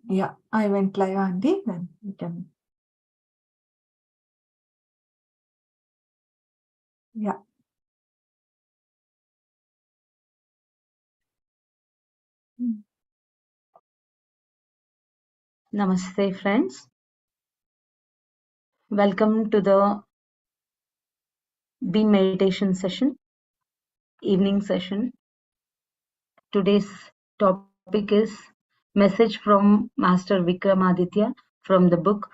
Yeah, I went live, Andy. Then we can. Yeah. Namaste, friends. Welcome to the Beam meditation session, evening session. Today's topic is message from Master Vikramaditya from the book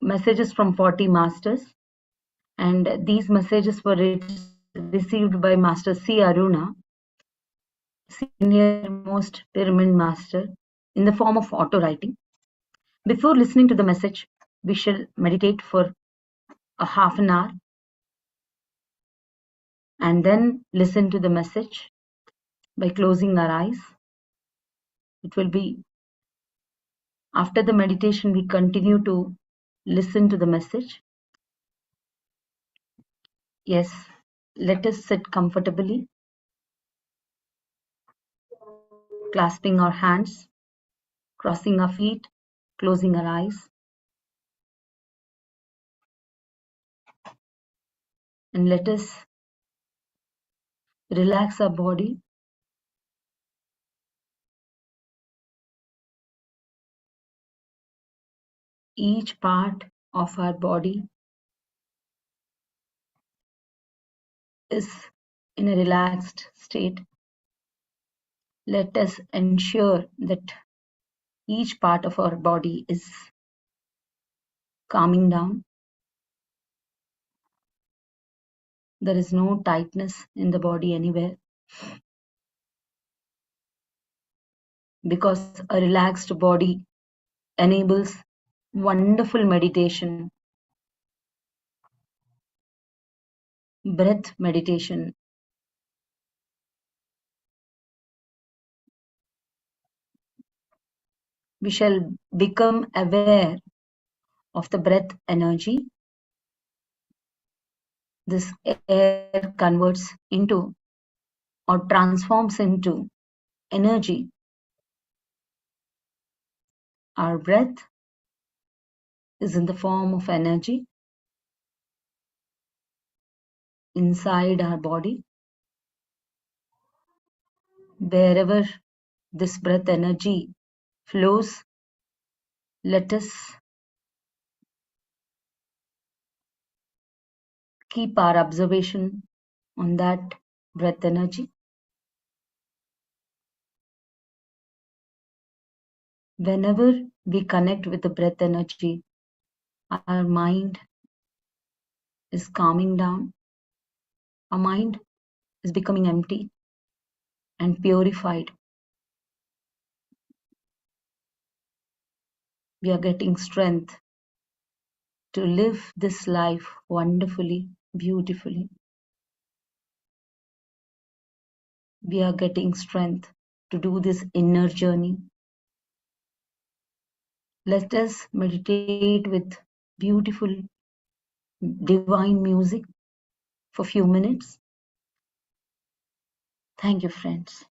Messages from 40 Masters. And these messages were received by Master C.Aruna, senior most pyramid master, in the form of auto writing. Before listening to the message, we shall meditate for a half an hour and then listen to the message by closing our eyes. It will be after the meditation, we continue to listen to the message. Yes, let us sit comfortably, clasping our hands, crossing our feet, closing our eyes, and let us relax our body. Each part of our body is in a relaxed state. Let us ensure that each part of our body is calming down. There is no tightness in the body anywhere, because a relaxed body enables wonderful meditation, breath meditation. We shall become aware of the breath energy. This air converts into or transforms into energy. Our breath is in the form of energy inside our body. Wherever this breath energy flows, let us keep our observation on that breath energy. Whenever we connect with the breath energy, our mind is calming down. Our mind is becoming empty and purified. We are getting strength to live this life wonderfully, beautifully. We are getting strength to do this inner journey. Let us meditate with beautiful divine music for a few minutes. Thank you, friends.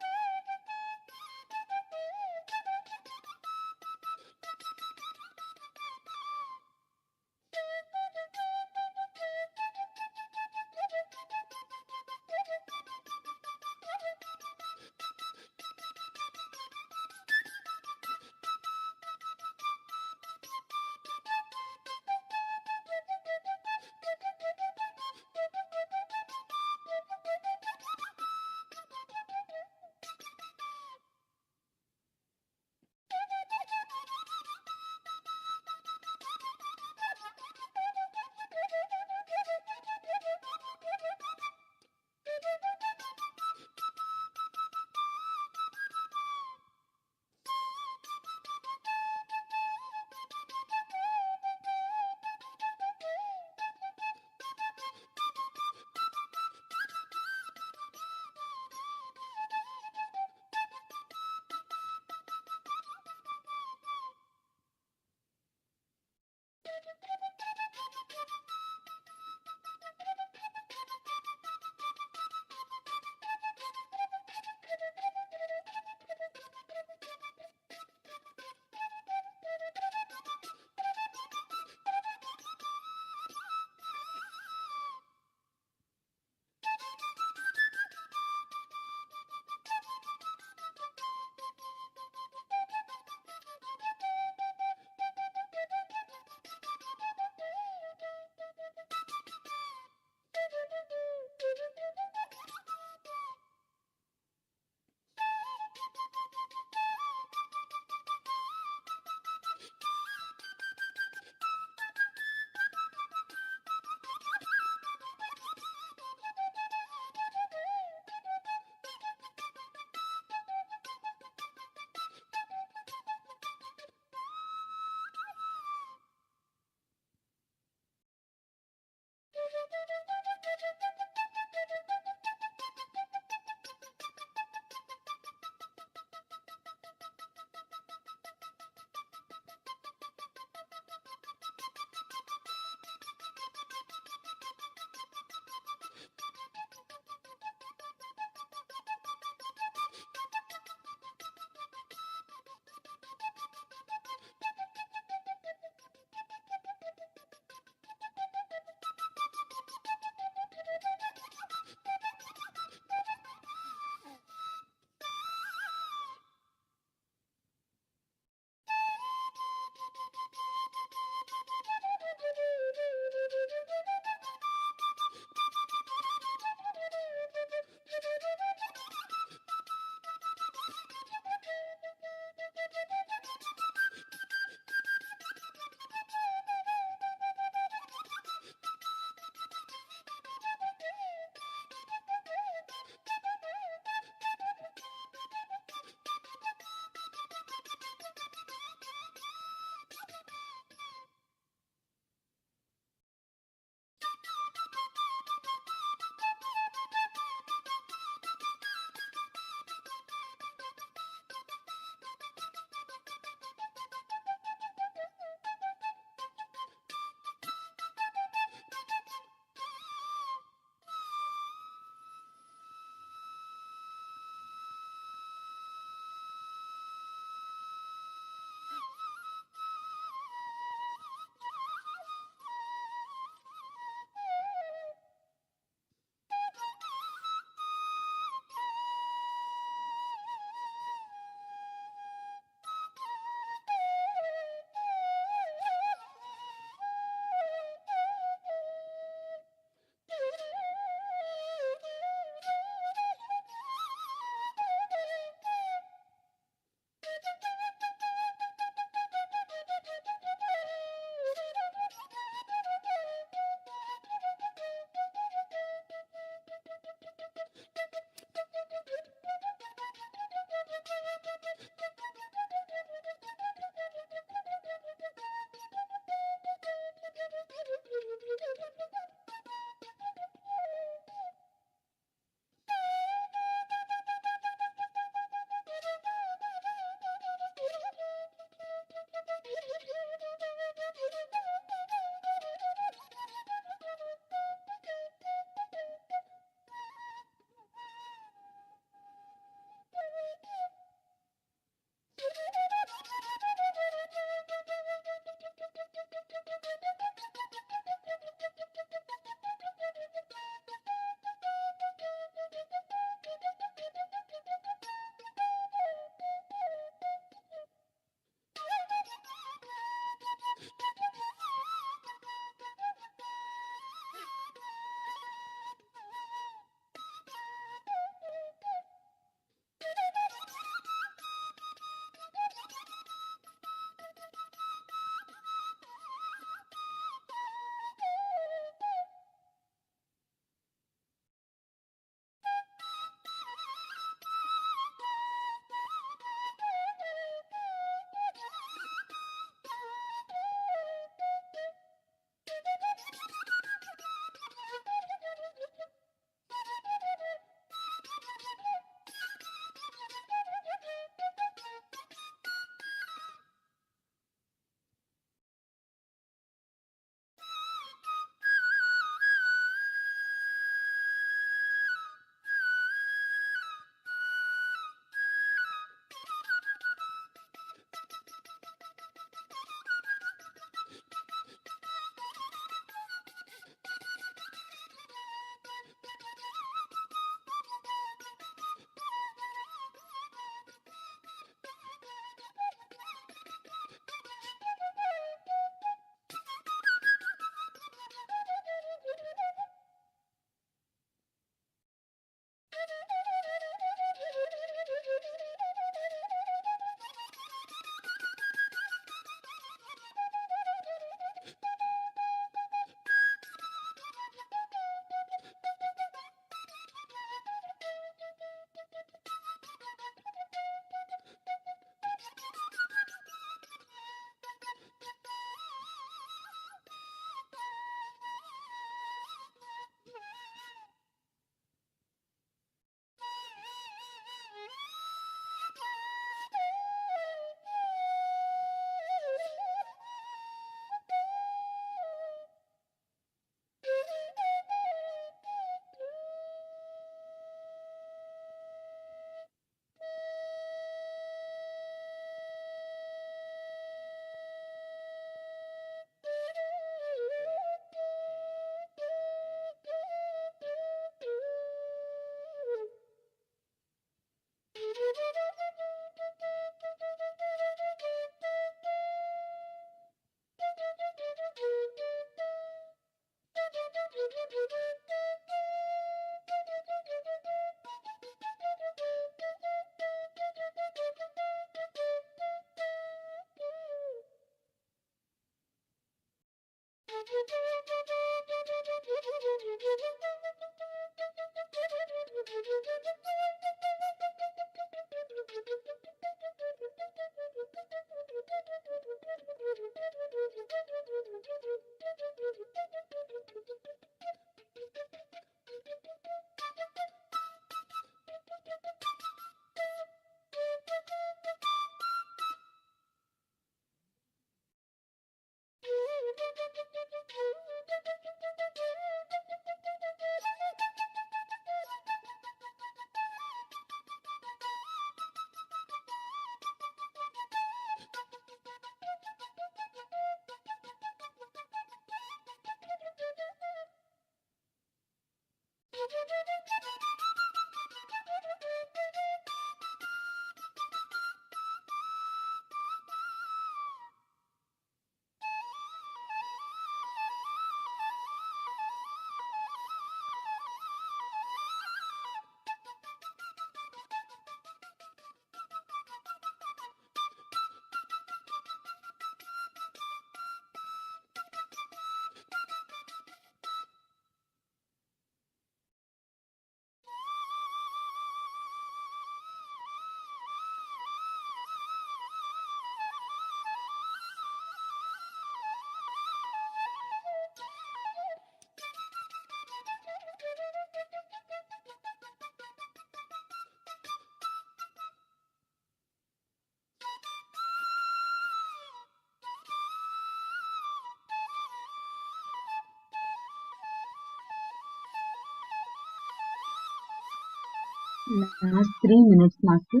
Last 3 minutes, Master.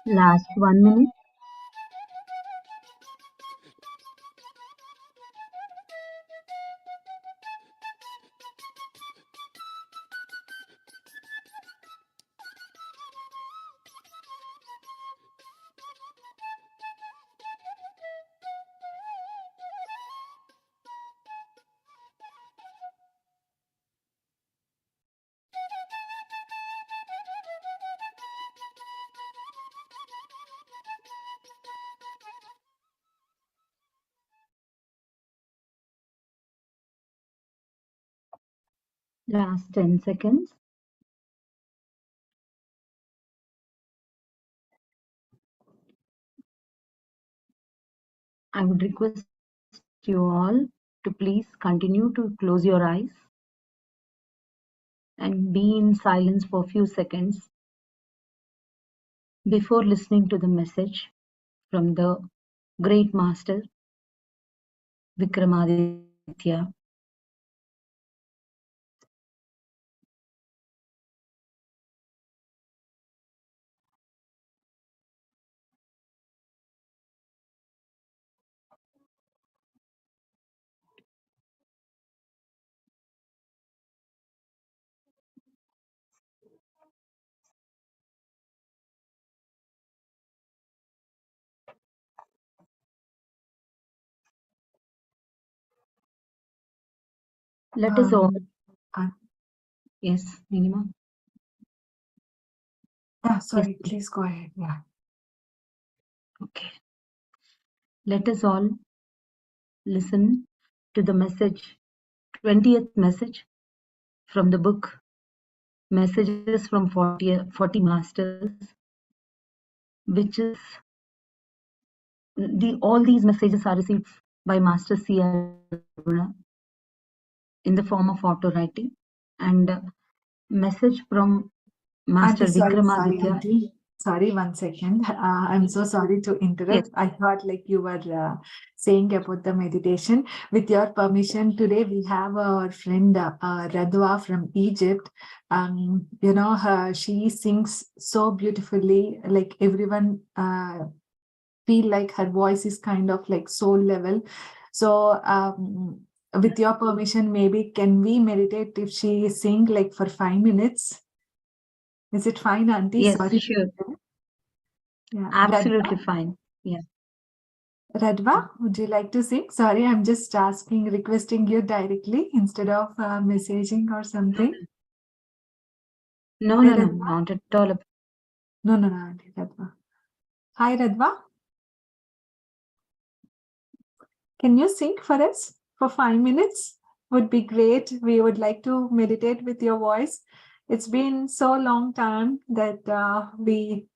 Last 1 minute. Last 10 seconds. I would request you all to please continue to close your eyes and be in silence for a few seconds before listening to the message from the great master Vikramaditya. Let us all, uh, yes, Nilima. sorry, Yes, please go ahead. Yeah. okay. Let us all listen to the message, 20th message from the book Messages from 40 Masters, which is all these messages are received by Master C.Aruna in the form of auto writing, and message from Auntie, Master sorry, Vikramaditya. Auntie. Sorry, 1 second. I'm so sorry to interrupt. Yes, I thought like you were saying about the meditation. With your permission, today we have our friend Radwa from Egypt. She sings so beautifully. Like everyone feel like her voice is kind of like soul level. So, with your permission, maybe can we meditate if she sing like for 5 minutes? Is it fine, Auntie? yes, Sorry. sure. Yeah. Absolutely fine. Yeah. Radva, would you like to sing? Sorry, I'm just asking, requesting you directly instead of messaging or something. No, Hi, no, no, Radva. not at all. No, no, no, Auntie Radva. Hi, Radva. Can you sing for us for 5 minutes? Would be great. We would like to meditate with your voice. It's been so long time that we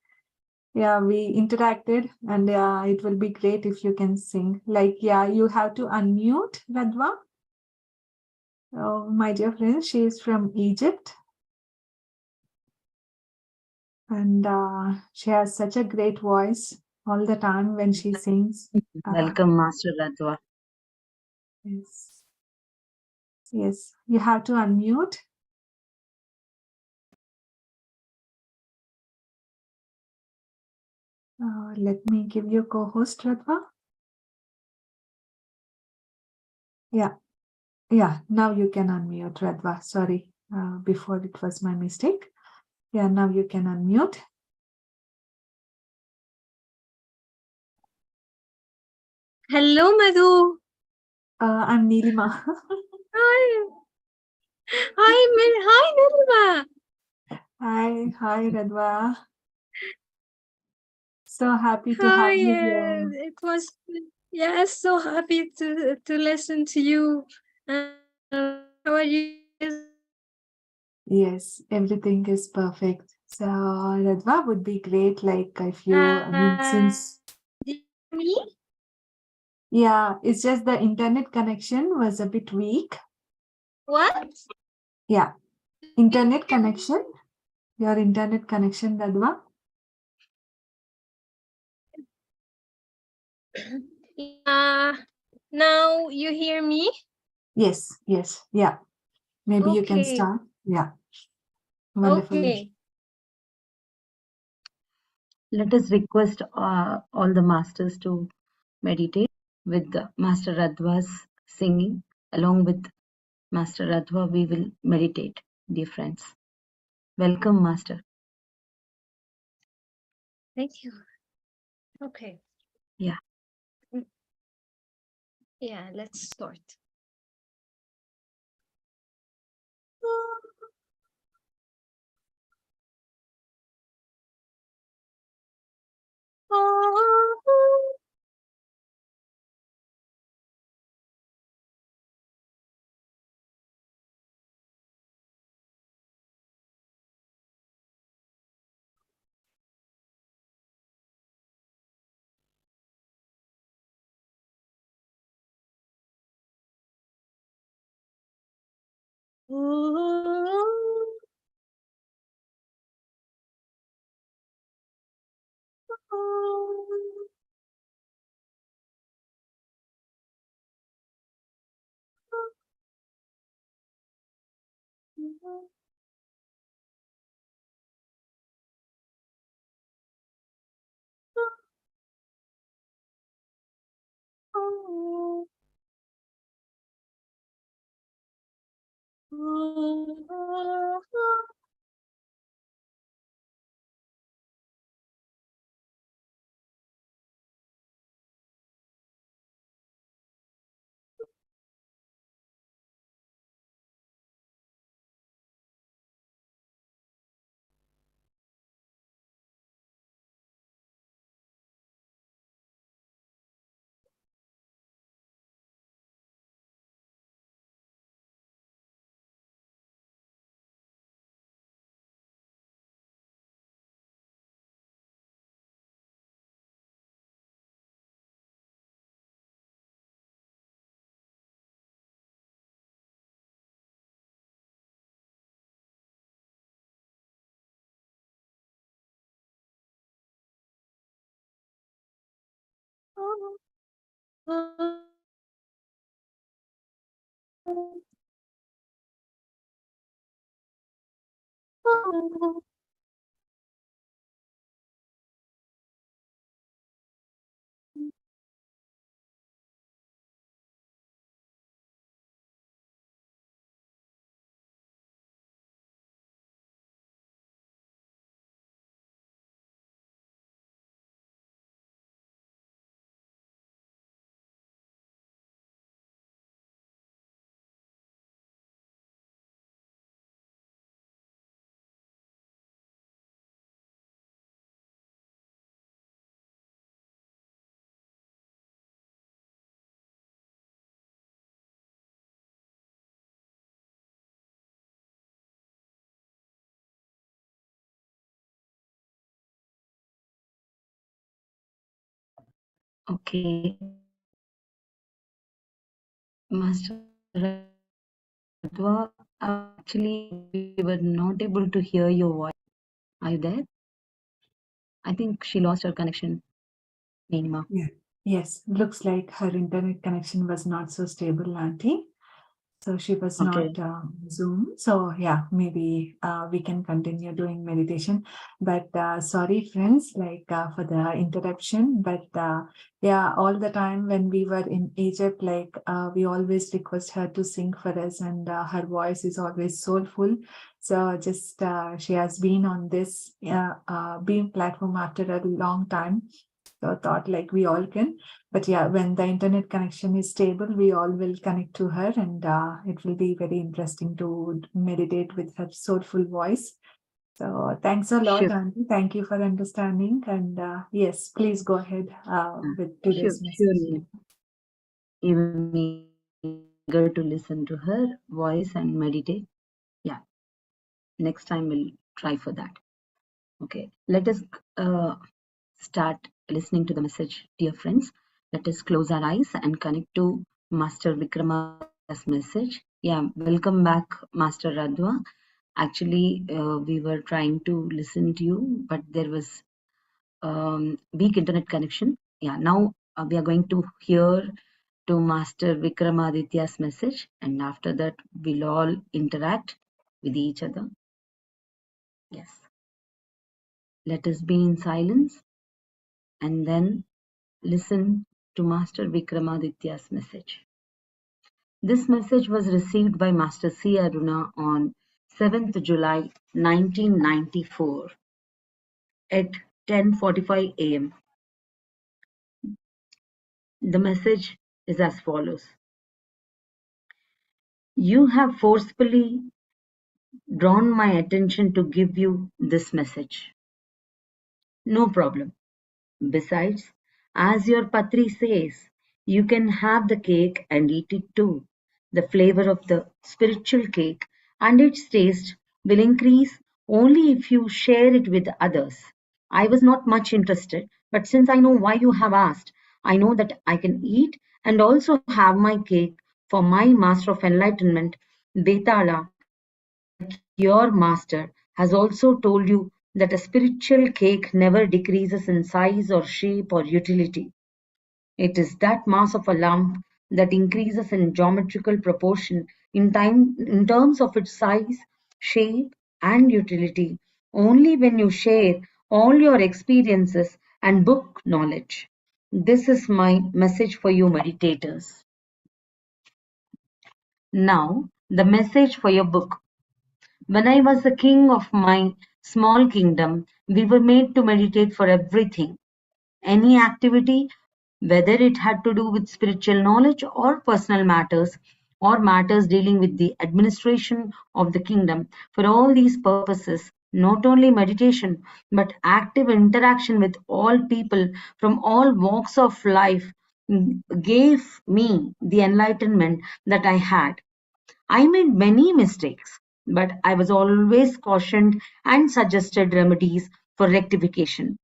interacted, and it will be great if you can sing. Like, you have to unmute, Radva. Oh, my dear friend, she is from Egypt, and she has such a great voice all the time when she sings. Welcome, Master Radwa. Yes, yes, you have to unmute. Let me give you co-host, Radha. Yeah, now you can unmute, Radha. Sorry, before it was my mistake. Yeah, now you can unmute. Hello, Madhu. I'm Neelima. Hi. Hi, Nirma. Hi, Radha. So happy to Hi. have you here. It was so happy to listen to you. How are you? Yes, everything is perfect. So Radha would be great, like if you, since Do you hear me? yeah, it's just the internet connection was a bit weak. What? Yeah, internet connection. Your internet connection, Radha. Now you hear me? Yes, yeah. Maybe you can Okay. start. Yeah, wonderful. Okay. Let us request all the masters to meditate with Master Radha's singing. Along with Master Radha, we will meditate, dear friends. Welcome, Master. Thank you. Okay. Yeah. Yeah, let's start. Okay. Master Radha, actually, we were not able to hear your voice. Are you there? I think she lost her connection, Neelima. Yeah. Yes, looks like her internet connection was not so stable, Auntie. So she was Okay. not Zoom. So yeah, maybe we can continue doing meditation. But sorry, friends, for the interruption. But yeah, all the time when we were in Egypt, we always request her to sing for us, and her voice is always soulful. So just she has been on this being platform after a long time. So I thought like we all can. But yeah, when the internet connection is stable, we all will connect to her, and it will be very interesting to meditate with her soulful voice. So thanks a lot, Sure. Auntie. Thank you for understanding. And yes, please go ahead with today's Sure, message. Neil. Even eager to listen to her voice and meditate. Yeah, next time we'll try for that. Okay, let us start listening to the message, dear friends. Let us close our eyes and connect to Master Vikramaditya's message. Yeah, welcome back, Master Radwa. Actually, we were trying to listen to you, but there was weak internet connection. Yeah, now we are going to hear to Master Vikramaditya's message, and after that, we'll all interact with each other. Yes. Let us be in silence and then listen to Master Vikramaditya's message. This message was received by Master C.Aruna on 7th July 1994 at 10:45 a.m. The message is as follows. You have forcefully drawn my attention to give you this message. No problem. Besides, as your Patri says, you can have the cake and eat it too. The flavor of the spiritual cake and its taste will increase only if you share it with others. I was not much interested, but since I know why you have asked, I know that I can eat and also have my cake for my Master of Enlightenment, Betala, like your Master, has also told you that a spiritual cake never decreases in size or shape or utility. It is that mass of a lump that increases in geometrical proportion in terms of its size, shape, and utility only when you share all your experiences and book knowledge. This is my message for you meditators. Now, the message for your book. When I was the king of my small kingdom, we were made to meditate for everything. Any activity, whether it had to do with spiritual knowledge or personal matters, or matters dealing with the administration of the kingdom. For all these purposes, not only meditation, but active interaction with all people from all walks of life gave me the enlightenment that I had. I made many mistakes, but I was always cautioned and suggested remedies for rectification.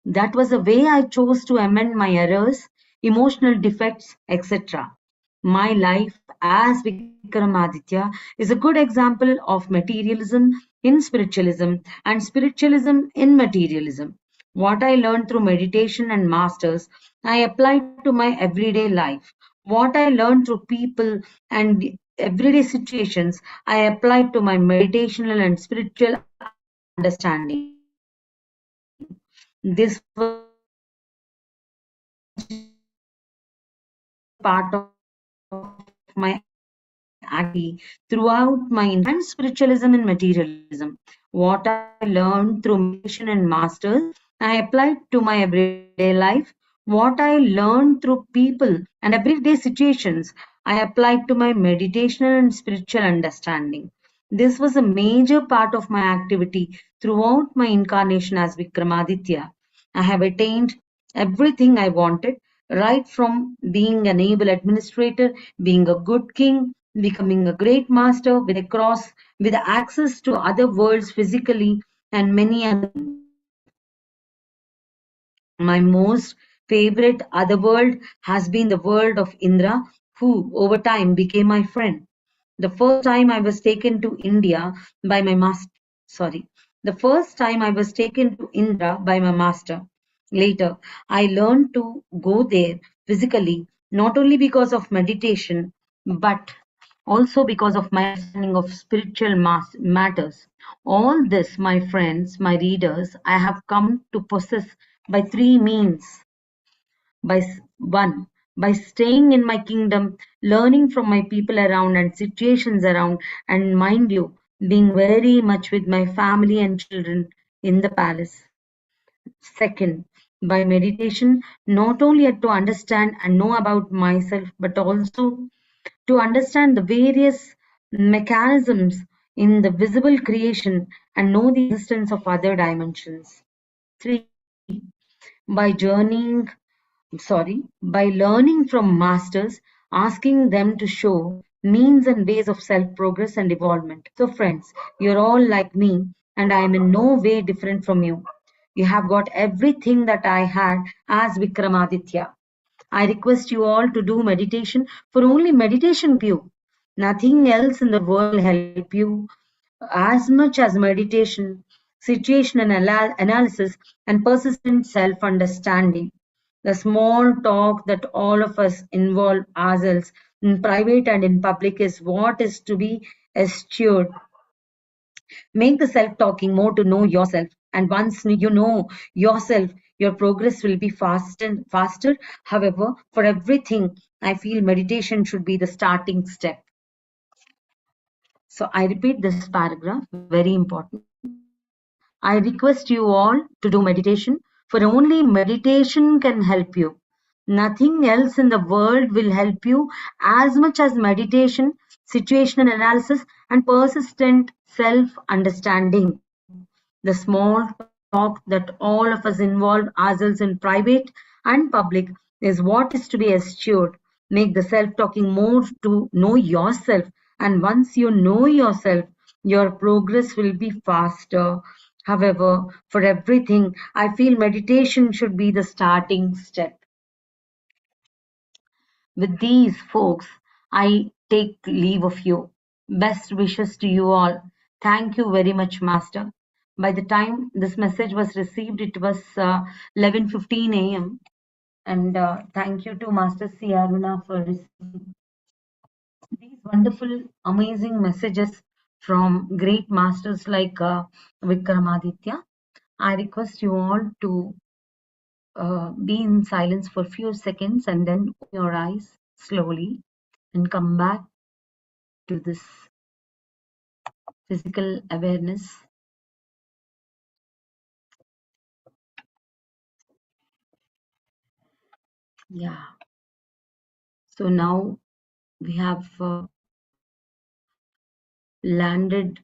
That was the way I chose to amend my errors, emotional defects, etc. My life as Vikramaditya is a good example of materialism in spiritualism and spiritualism in materialism. What I learned through meditation and masters, I applied to my everyday life. What I learned through people and everyday situations, I applied to my meditational and spiritual understanding. This was a major part of my activity throughout my incarnation as Vikramaditya. I have attained everything I wanted right from being enabled administrator, being a good king, becoming a great master, with a cross, with the access to other world's physically, and everyday situations, I applied to my everyday life. What I learned through people and everyday situations, I applied to my meditational and spiritual understanding. This was a major part of my activity throughout my incarnation as Vikramaditya. I have attained everything I wanted, right from being an able administrator, being a good king, becoming a great master with a cross, with access to other worlds physically, and many other things. My most favorite other world has been the world of Indra, who over time became my friend. The first time I was taken to India by my master, sorry, the first time I was taken to Indra by my master. Later, I learned to go there physically, not only because of meditation, also because of my understanding of spiritual matters. All this, my friends, my readers, I have come to possess by three means. One, by staying in my kingdom, learning from my people around and situations around, and mind you, being very much with my family and children in the palace. Second, by meditation, not only to understand and know about myself, but also to understand the various mechanisms in the visible creation and know the existence of other dimensions. Three, by by learning from masters, asking them to show means and ways of self-progress and evolvement. So friends, you're all like me, and I am in no way different from you. You have got everything that I had as Vikramaditya. I request you all to do meditation, for only meditation you. Nothing else in the world will help you as much as meditation, situation and analysis, and persistent self-understanding. The small talk that all of us involve ourselves in private and in public is what is to be eschewed. Make the self-talking more to know yourself. And once you know yourself, your progress will be faster. However, for everything, I feel meditation should be the starting step. So I repeat this paragraph, very important. I request you all to do meditation, for only meditation can help you. Nothing else in the world will help you as much as meditation, situational analysis, and persistent self-understanding. The small talk that all of us involve ourselves in private and public is what is to be eschewed. Make the self-talking more to know yourself, and once you know yourself, your progress will be faster. However, for everything, I feel meditation should be the starting step. With these folks, I take leave of you. Best wishes to you all. Thank you very much, Master. By the time this message was received, it was 11:15 a.m. And thank you to Master C.Aruna for receiving these wonderful, amazing messages from great masters like Vikramaditya. I request you all to be in silence for a few seconds and then open your eyes slowly and come back to this physical awareness. Yeah. So now we have landed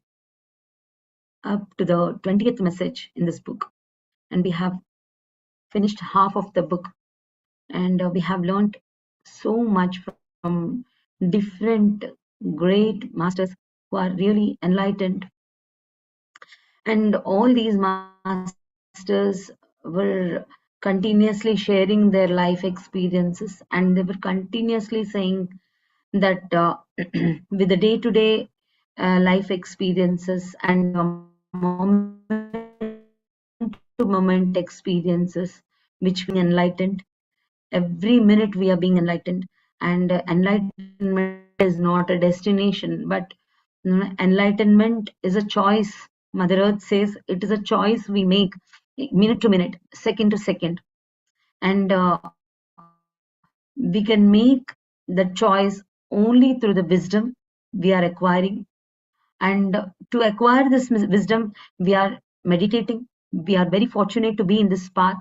up to the 20th message in this book, and we have finished half of the book, and we have learned so much from different great masters who are really enlightened. And all these masters were continuously sharing their life experiences, and they were continuously saying that with the day-to-day life experiences and moment-to-moment experiences, which we enlightened, every minute we are being enlightened, and enlightenment is not a destination, but enlightenment is a choice. Mother Earth says it is a choice we make minute to minute, second to second, and we can make the choice only through the wisdom we are acquiring. And to acquire this wisdom, we are meditating. We are very fortunate to be in this path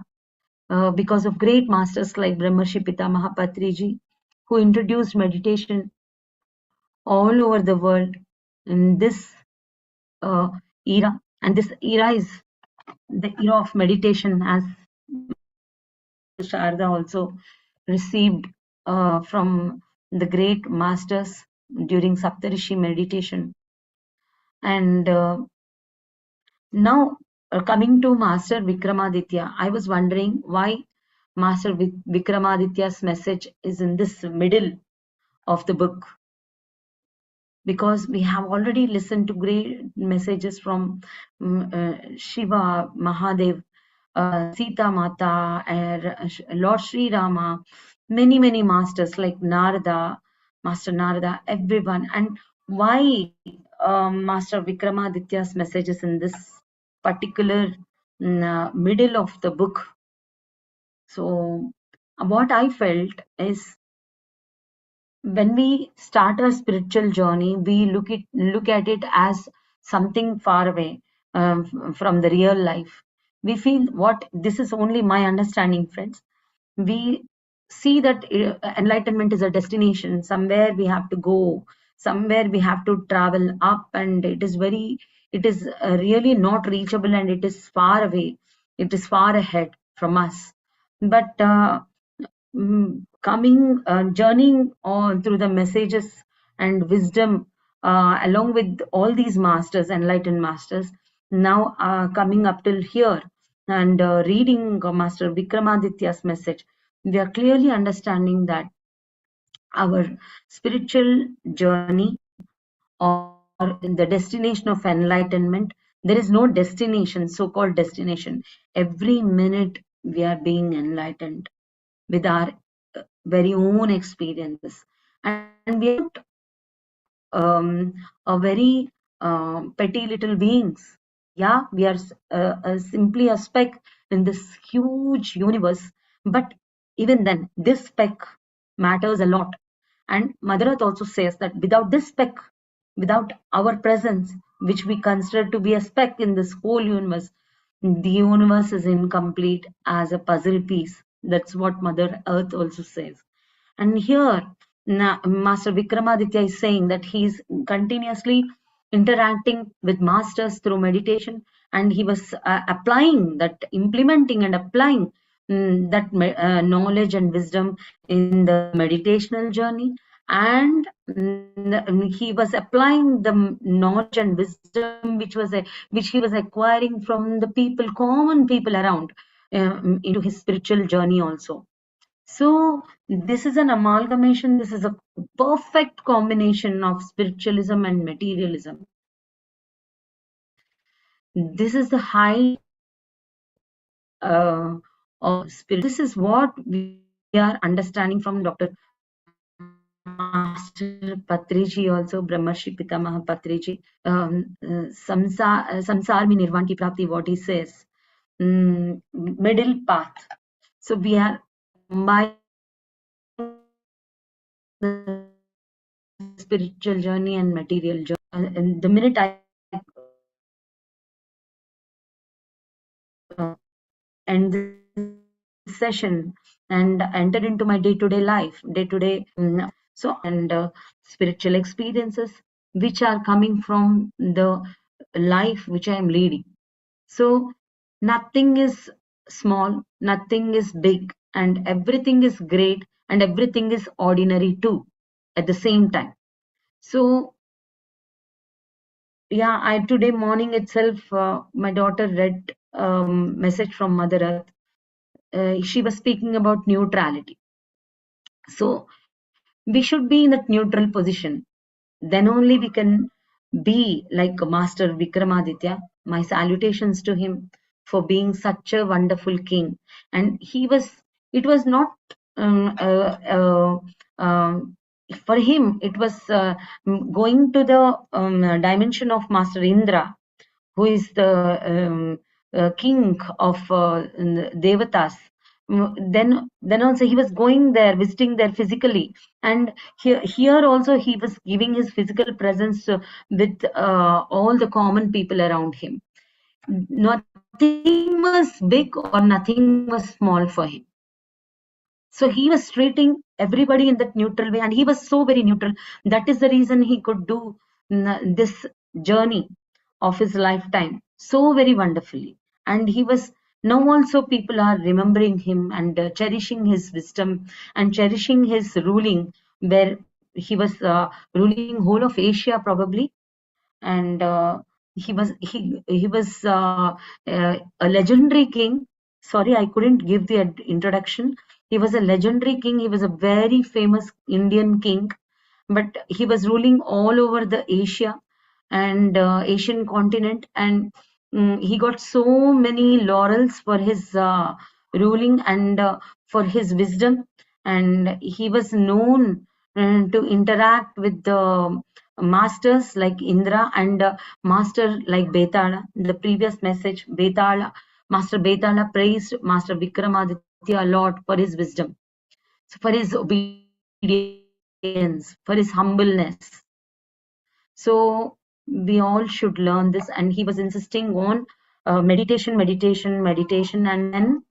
because of great masters like Brahmarshi Pitamaha Patriji, who introduced meditation all over the world in this era. And this era is the era of meditation, as Sharda also received from the great masters during Saptarishi meditation. And now coming to Master Vikramaditya, I was wondering why Master Vikramaditya's message is in this middle of the book, because we have already listened to great messages from Shiva, Mahadev, Sita Mata, Lord Sri Rama, many masters like Narada, Master Narada, everyone, and why Master Vikramaditya's messages in this particular middle of the book. So what I felt is, when we start our spiritual journey, we look at it as something far away from the real life. We feel, what this is only my understanding, friends. We see that enlightenment is a destination, somewhere we have to go, somewhere we have to travel up, and it is really not reachable, and it is far away, it is far ahead from us. But journeying on through the messages and wisdom along with all these masters, enlightened masters, now coming up till here, and reading Master Vikramaditya's message, we are clearly understanding that our spiritual journey, or in the destination of enlightenment, there is no destination, so-called destination. Every minute we are being enlightened with our very own experiences, and we are not a very petty little beings. Yeah, we are simply a speck in this huge universe, but even then, this speck matters a lot. And Mother Earth also says that without this speck, without our presence, which we consider to be a speck in this whole universe, the universe is incomplete as a puzzle piece. That's what Mother Earth also says. And here, Master Vikramaditya is saying that he is continuously interacting with masters through meditation, and he was implementing and applying that knowledge and wisdom in the meditational journey. And he was applying the knowledge and wisdom which he was acquiring from the common people around, into his spiritual journey also. So this is an amalgamation, this is a perfect combination of spiritualism and materialism. This is the high of spirit. This is what we are understanding from Dr. Master Patriji, also Brahmarshi Pitamaha Patriji, Samsar mein Nirvan ki prapti, what he says, middle path. So we are combining the spiritual journey and material journey. And the minute I end this session and enter into my day-to-day life, spiritual experiences which are coming from the life which I am leading. So nothing is small, nothing is big, and everything is great, and everything is ordinary too at the same time. So yeah, today morning itself, my daughter read message from Mother Earth. She was speaking about neutrality. So we should be in that neutral position. Then only we can be like Master Vikramaditya. My salutations to him for being such a wonderful king. And it was not for him, it was going to the dimension of Master Indra, who is the king of Devatas. Then also he was going there, visiting there physically, and here also he was giving his physical presence with all the common people around him. Nothing was big or nothing was small for him. So he was treating everybody in that neutral way, and he was so very neutral. That is the reason he could do this journey of his lifetime so very wonderfully. And he was, now also people are remembering him and cherishing his wisdom and cherishing his ruling, where he was ruling whole of Asia probably. And he was a legendary king. Sorry, I couldn't give the introduction. He was a legendary king. He was a very famous Indian king, but he was ruling all over the Asia and Asian continent, and he got so many laurels for his ruling and for his wisdom, and he was known to interact with the masters like Indra and master like Betala. In the previous message, Master Betala praised Master Vikramaditya a lot for his wisdom, so for his obedience, for his humbleness. So we all should learn this, and he was insisting on meditation, and then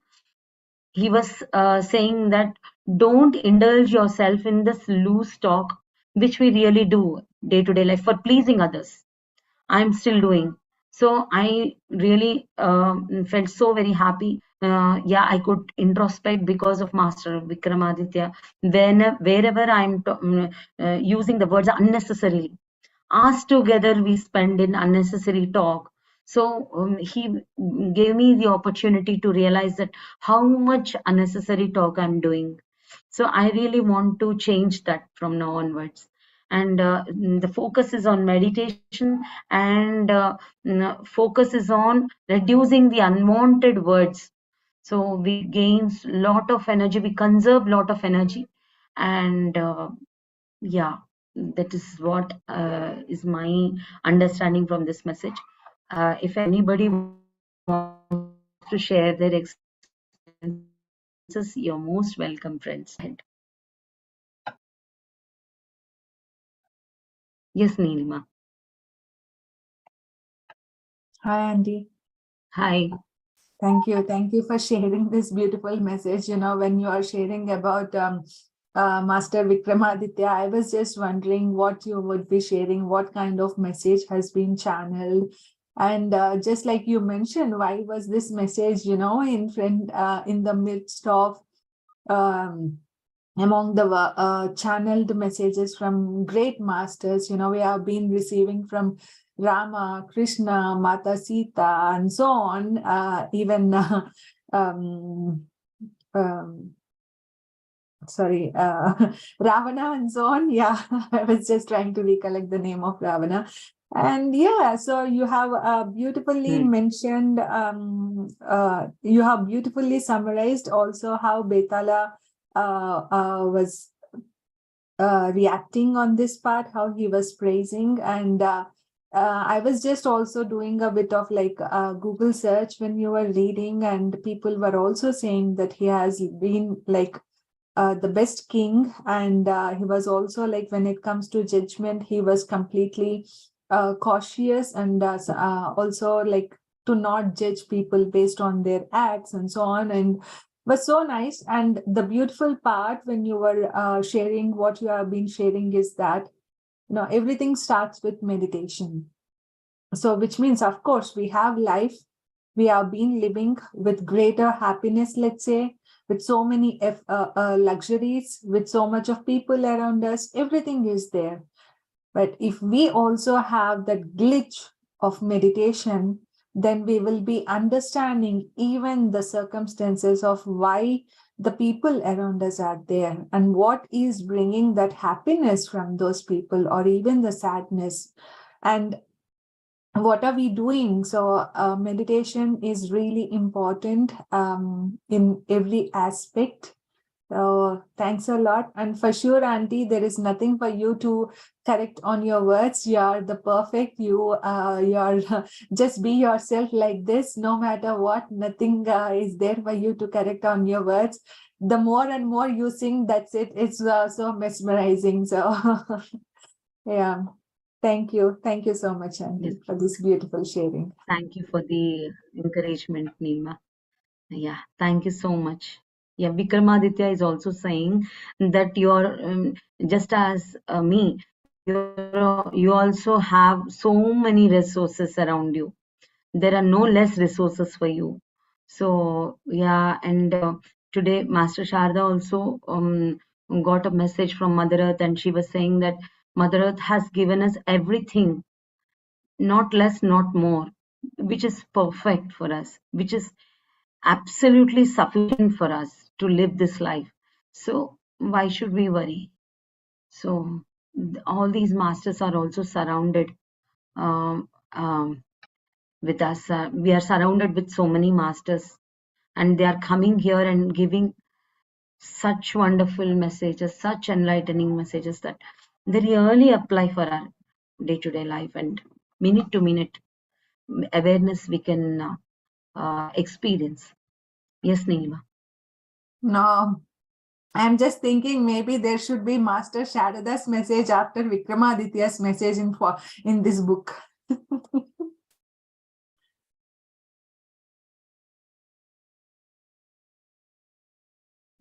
he was saying that don't indulge yourself in this loose talk, which we really do day to day life for pleasing others. I'm still doing. So I really felt so very happy. Yeah, I could introspect because of Master Vikramaditya. Wherever I'm using the words unnecessarily, us together we spend in unnecessary talk. So he gave me the opportunity to realize that how much unnecessary talk I'm doing. So I really want to change that from now onwards. And the focus is on meditation, and focus is on reducing the unwanted words. So we gain lot of energy, we conserve lot of energy, and yeah, that is what is my understanding from this message. If anybody wants to share their experiences, you're most welcome, friends. Go ahead. Yes, Neelima. Hi, Andy. Hi. Thank you. Thank you for sharing this beautiful message. When you are sharing about Master Vikramaditya, I was just wondering what you would be sharing, what kind of message has been channeled. And just like you mentioned, why was this message, in the midst of um, among the channeled messages from great masters, we have been receiving from Rama, Krishna, Mata Sita, and so on, even um, um, sorry, Ravana and so on. Yeah, I was just trying to recollect the name of Ravana. And yeah, so you have beautifully mentioned, you have beautifully summarized also how Betala was reacting on this part, how he was praising. And I was just also doing a bit of like Google search when you were reading, and people were also saying that he has been like the best king. And he was also like, when it comes to judgment, he was completely cautious, and also like to not judge people based on their acts and so on. And was so nice. And the beautiful part when you were sharing what you have been sharing is that everything starts with meditation. So which means, of course, we have life, we have been living with greater happiness, let's say, with so many luxuries, with so much of people around us, everything is there. But if we also have that glitch of meditation, then we will be understanding even the circumstances of why the people around us are there, and what is bringing that happiness from those people, or even the sadness. And what are we doing? So meditation is really important in every aspect. So thanks a lot. And for sure, Auntie, there is nothing for you to correct on your words. You are the perfect. You are just be yourself like this, no matter what. Nothing is there for you to correct on your words. The more and more you sing, that's it. It's so mesmerizing. So yeah. Thank you. Thank you so much, Auntie, for this beautiful sharing. Thank you for the encouragement, Neelima. Yeah, thank you so much. Yeah, Vikramaditya is also saying that you're just as me, you also have so many resources around you. There are no less resources for you. So yeah, and today Master Sharda also got a message from Mother Earth, and she was saying that Mother Earth has given us everything, not less, not more, which is perfect for us, which is absolutely sufficient for us to live this life. So why should we worry? So all these masters are also surrounded um, um, with us. We are surrounded with so many masters, and they are coming here and giving such wonderful messages, such enlightening messages that they really apply for our day-to-day life and minute to minute awareness we can experience. Yes, Neelima. No, I'm just thinking maybe there should be Master Sharada's message after Vikramaditya's message in this book.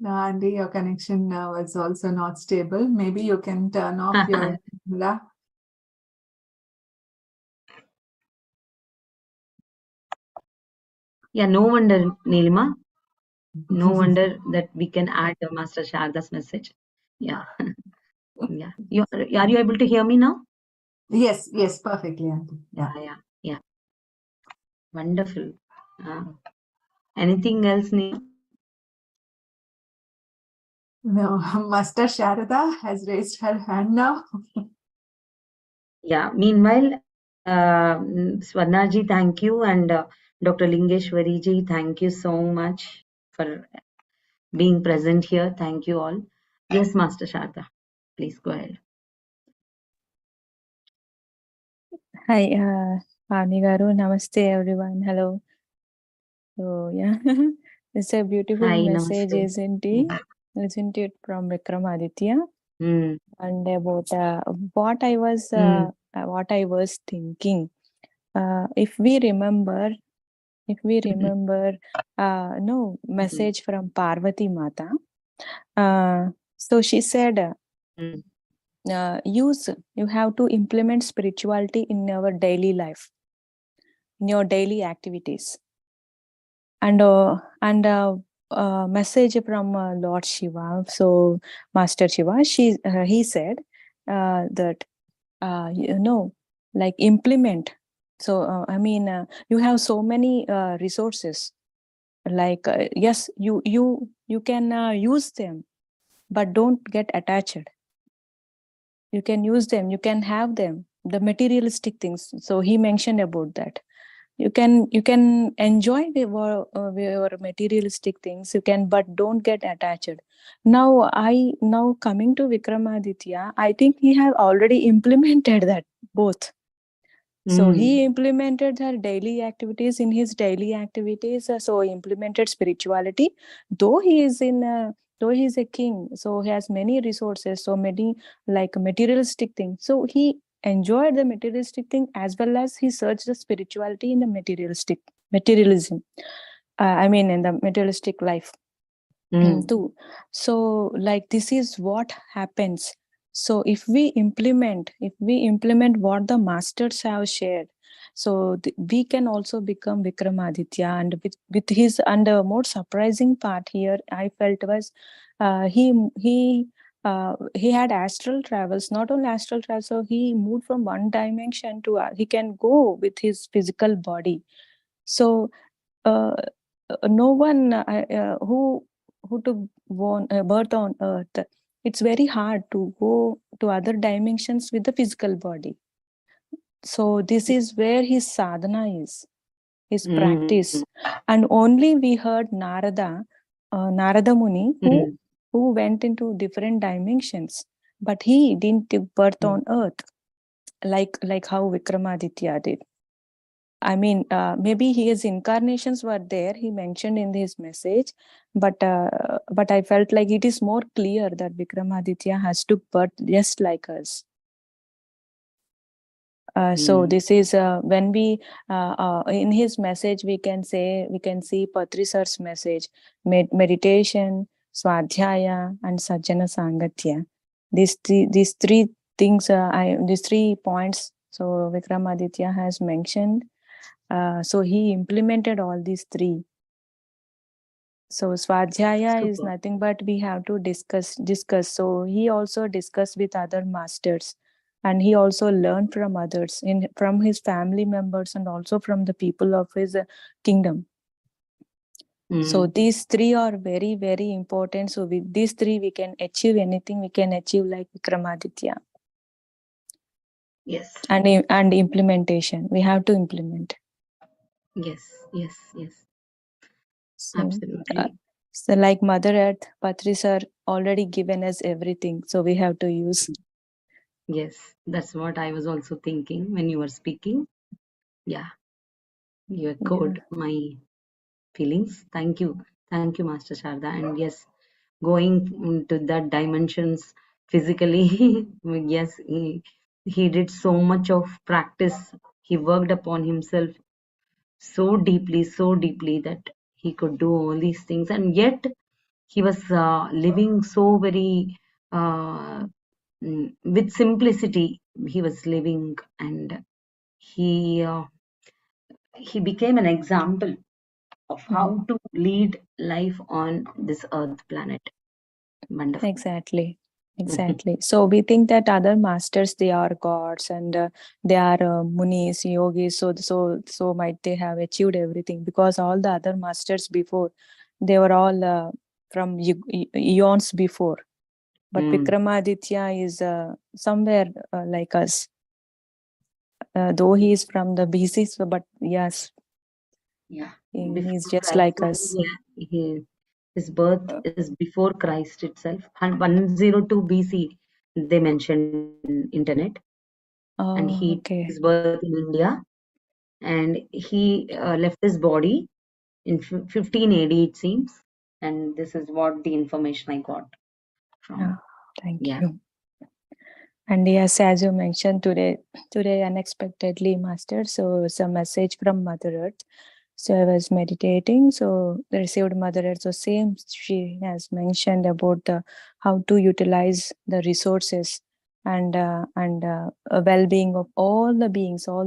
No, Andy, your connection was also not stable. Maybe you can turn off your camera. Yeah, no wonder, Neelima. No wonder that we can add the Master Sharda's message. Yeah. Yeah. Are you able to hear me now? Yes, perfectly, Auntie. Yeah. Wonderful. Anything else, Neelima? No, Master Sharada has raised her hand now. Yeah. Meanwhile, Swarnaji, thank you, and Dr. Lingeshwari ji, thank you so much for being present here. Thank you all. Yes, Master Sharda, please go ahead. Hi, Pavani garu. Namaste, everyone. Hello. So, yeah, it's a beautiful Hi, message, namaste. isn't it? Isn't it from Vikramaditya? Mm. And about what I was thinking. If we remember, no message from Parvati Mata. So she said, you have to implement spirituality in our daily life, in your daily activities. And message from Lord Shiva. So Master Shiva, he said that like implement. So you have so many resources. Like yes, you can use them, but don't get attached. You can use them, you can have them, the materialistic things. So he mentioned about that. You can enjoy your materialistic things, you can, but don't get attached. Now coming to Vikramaditya, I think he have already implemented that both. So he implemented her daily activities. In his daily activities, so he implemented spirituality. Though he is a king, so he has many resources, so many like materialistic things. So he enjoyed the materialistic thing as well as he searched the spirituality in the materialism. In the materialistic life too. So like this is what happens. So if we implement what the masters have shared, so we can also become Vikramaditya. And with his, and a more surprising part here I felt was he had astral travels. Not only astral travels, so he moved from one dimension to he can go with his physical body. So no one who took birth on earth, it's very hard to go to other dimensions with the physical body. So this is where his sadhana is, his practice. And only we heard Narada Muni, who went into different dimensions, but he didn't take birth on earth like how Vikramaditya did. Maybe his incarnations were there, he mentioned in his message, but I felt like it is more clear that Vikramaditya has took birth just like us. So this is when we in his message we can see Patri Sir's message: meditation, swadhyaya, and sajjana sangatya. These three things, these 3 points. So Vikramaditya has mentioned. So he implemented all these 3. So Swadhyaya is nothing but we have to discuss. So he also discussed with other masters, and he also learned from others, from his family members, and also from the people of his kingdom. So these 3 are very, very important. So with these 3 we can achieve anything. We can achieve like Vikramaditya. Yes. And implementation. We have to implement. Yes. So, Absolutely. So like Mother Earth, Patri sir already given us everything. So we have to use. Yes, that's what I was also thinking when you were speaking. Yeah, you echoed my feelings. Thank you. Thank you, Master Sharda. And yes, going into that dimensions physically, yes, he did so much of practice. He worked upon himself so deeply that he could do all these things. And yet he was living so very with simplicity. He was living, and he became an example of how to lead life on this earth planet. Wonderful. Exactly. So we think that other masters, they are gods, and they are munis, yogis. So might they have achieved everything, because all the other masters before, they were all from eons before. But Vikramaditya is somewhere like us, though he is from the BC. So, but yes, Yeah, he's before just Christ. like us. Yeah, his birth is before Christ itself. 102 BC, they mentioned in internet. And Oh, his okay. birth in India, and he left his body in 15 AD, it seems. And this is what the information I got from. Thank Yeah. you. And yes, as you mentioned today unexpectedly, Master. So it's a message from Mother Earth. So I was meditating. So I received Mother Earth. So same, she has mentioned about how to utilize the resources and a well-being of all the beings. So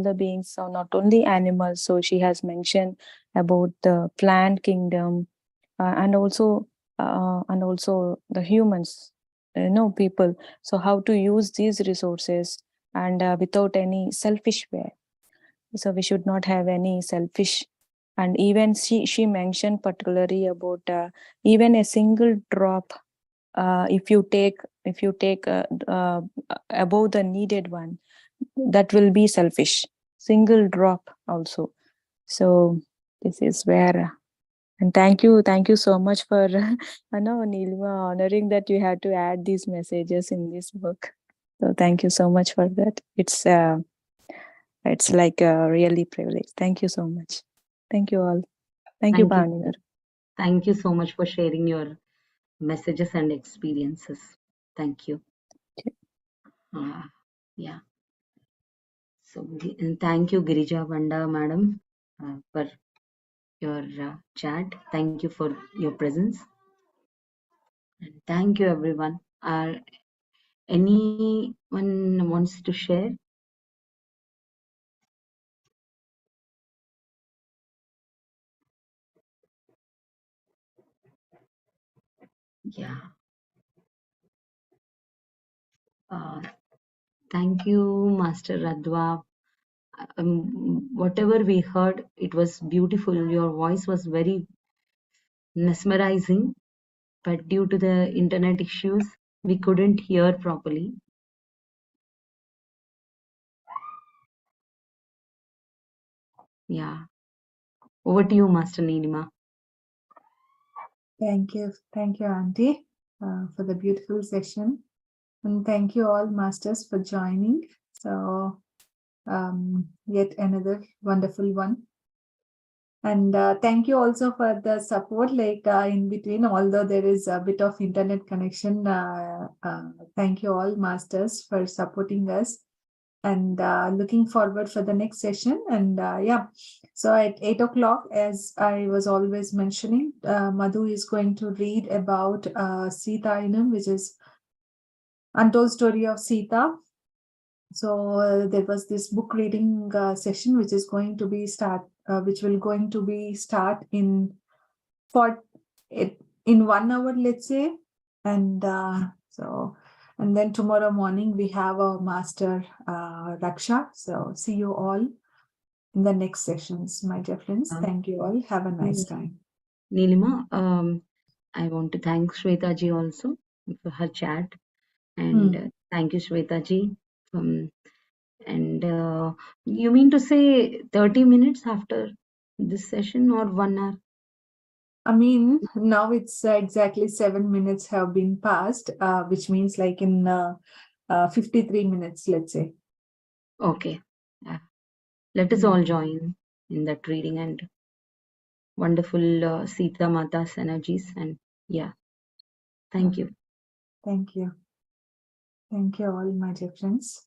not only animals. So she has mentioned about the plant kingdom, and also the humans, people. So how to use these resources, and without any selfish way. So we should not have any selfish. And even she mentioned particularly about even a single drop, if you take above the needed one, that will be selfish. Single drop also. So this is where. And thank you so much for Nilima, honoring that you had to add these messages in this book. So thank you so much for that. It's like a really privilege. Thank you so much. Thank you all. Thank you, Thank you. Pavani. Thank you so much for sharing your messages and experiences. Thank you. Yeah. So, and thank you, Girija Vanda madam, for your chat. Thank you for your presence. And thank you, everyone. Anyone wants to share? Yeah. Thank you, Master Radwa. Whatever we heard, it was beautiful. Your voice was very mesmerizing, but due to the internet issues, we couldn't hear properly. Yeah. Over to you, Master Nilima. Thank you, Auntie, for the beautiful session. And thank you all masters for joining. So yet another wonderful one. And thank you also for the support, like in between, although there is a bit of internet connection. Thank you all masters for supporting us, and looking forward for the next session. And yeah, so at 8 o'clock, as I was always mentioning, Madhu is going to read about Sita-Inam, which is Untold Story of Sita. So there was this book reading session, which is going to be start in for it in 1 hour, let's say. And and then tomorrow morning we have a master Raksha. So see you all in the next sessions, my dear friends. Thank you all. Have a nice time. Nilima, I want to thank Shweta ji also for her chat. And thank you, Shweta ji. And you mean to say 30 minutes after this session or 1 hour? I mean, now it's exactly 7 minutes have been passed, which means like in 53 minutes, let's say. Okay. Let us all join in that reading and wonderful Sita Mata's energies. And yeah, thank you. Thank you. Thank you all, my dear friends.